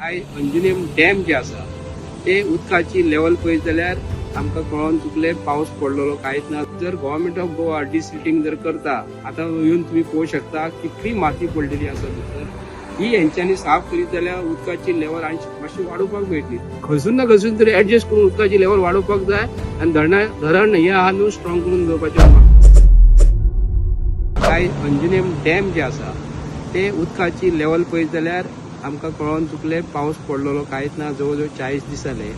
आयज अंजुनेम डॅम जे आसा ते उदकाची लेवल पळयत जाल्यार आमकां कळोन चुकले पावस पडलेलो कांयच ना. जर गव्हर्नमेंट ऑफ गोवा डिसिल्टिंग जर करता, आतां येवन तुम्ही पळोवं शकता कितली माती पडलेली आसा भितर. ही हेंच्यांनी साफ करीत जाल्यार उदकाची लेवल मातशी वाडोवपाक मेळटली. खंयसून ना खंयसून तरी एडजस्ट करून उदकाची लेवल वाडोवपाक जाय आनी धरण हे आहा न्हू स्ट्रॉंग करून दवरपाचें. आयज अंजुनेम डॅम जे आसा ते उदकाची लेवल पळयत जाल्यार आमकां कळोन चुकले पावस पडलेलो कांयच ना. जवळ जवळ 40 दीस जाले.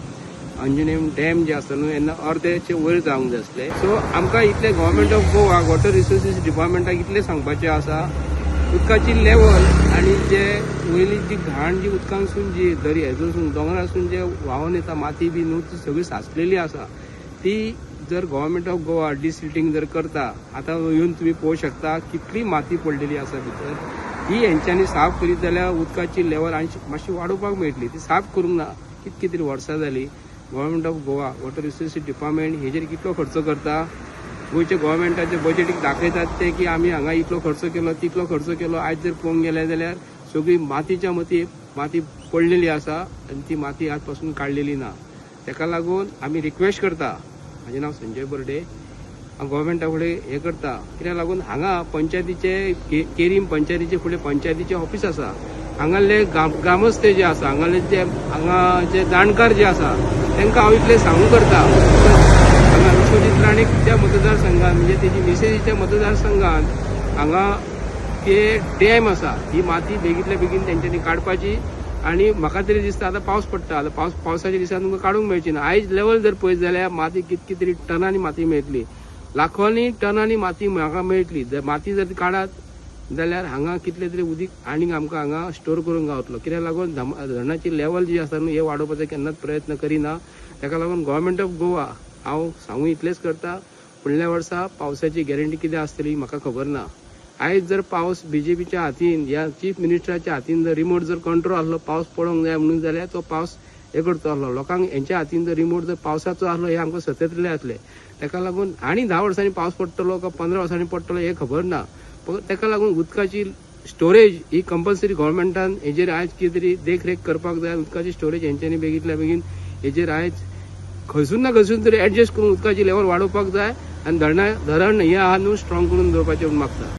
अंजुनेम डॅम जे आसा न्हू येन्ना अर्देचे वयर जावंक जाय आसले. सो आमकां इतले government of Goa water resources डिपार्टमेंटाक इतले सांगपाचें आसा, उदकाची लेवल आणि जे वयली जी घाण जी उदकांसून जी दर्यासून दोंगरासून जे व्हांवून येता माती बी न्हू ती सगळी साचलेली आसा. ती जर गव्हर्नमेंट ऑफ गोवा डिसिल्टिंग जर करता, आतां येवन तुम्ही पळोवं शकता कितली माती पडलेली आसा भितर. ही हेंच्यांनी साफ करीत जाल्यार उदकाची लेवल मातशी वाडोवपाक मेळटली. ती साफ करूंक ना. कितकी तरी वर्सां जाली. Government of Goa water resources department हेजेर कितलो खर्च करता. गोंयच्या गव्हर्नमेंटाचे बजेटीक दाखयतात ते की आमी हांगा इतलो खर्च केलो तितलो खर्च केलो. आयज जर पळोवंक गेले जाल्यार सगळी मातीच्या मती माती पडलेली आसा आनी ती माती आज पासून काडलेली ना. तेका लागून आमी रिक्वेस्ट करता. म्हाजें नांव संजय बर्डे. हांव गव्हर्नमेंटा फुडें हें करता. कित्याक लागून हांगा पंचायतीचे केरीम पंचायतीचे फुडें पंचायतीचे ऑफिस आसा. हांगाले ग्रामस्थ जे आसा, हांगाले जे जाणकार जे आसा तांकां हांव इतलें सांगू करता. हांगा विश्वजीत राणेच्या मतदारसंघात म्हणजे तेजी मिसेजीच्या मतदारसंघात हांगा ते डॅम आसा. ही माती बेगीतल्या बेगीन तेंच्यांनी काडपाची आणि म्हाका तरी दिसता आतां पावस पडटा. आतां पावसाच्या दिसांनी तुमकां काडूंक मेळची ना. आयज लेवल जर पळयत जाल्यार माती कितकी तरी टनांनी माती मेळटली. लाखोनी टनांनी माती म्हाका मेळटली. जर माती जर काडात जाल्यार हांगा कितले तरी उदीक आनीक आमकां हांगा स्टोर करूंक गावतलो. कित्याक लागून धरणाची लेवल जी आसा न्हू हे वाडोवपाचो केन्नाच प्रयत्न करिना. ताका लागून गव्हर्नमेंट ऑफ गोवा हांव सांगू इतलेंच करता, फुडल्या वर्सा पावसाची गॅरंटी कितें आसतली म्हाका खबर ना. आयज जर पावस बीजेपीच्या हातीन या चीफ मिनिस्टराच्या हातीन जर रिमोट जर कंट्रोल आसलो पावस पडोंक जाय म्हणून जाल्यार तो पावस हे करचो आसलो. लोकांक हेंच्या हातीन जर रिमोट जर पावसाचो आसलो हे आमकां सततले आसले. ताका लागून आनी 10 वर्सांनी पावस पडटलो काय 15 वर्सांनी पडटलो हे खबर ना. ताका लागून उदकाची स्टोरेज ही कंपल्सरी गव्हर्नमेंटान हेजेर आयज कितें तरी देखरेख करपाक जाय. उदकाची स्टोरेज हेंच्यांनी बेगीतल्या बेगीन हेजेर आयज खंयसून ना खंयसून तरी एडजस्ट करून उदकाची लेवल वाडोवपाक जाय आनी धरण हे आहा न्हू स्ट्रॉंग करून दवरपाचें मागता.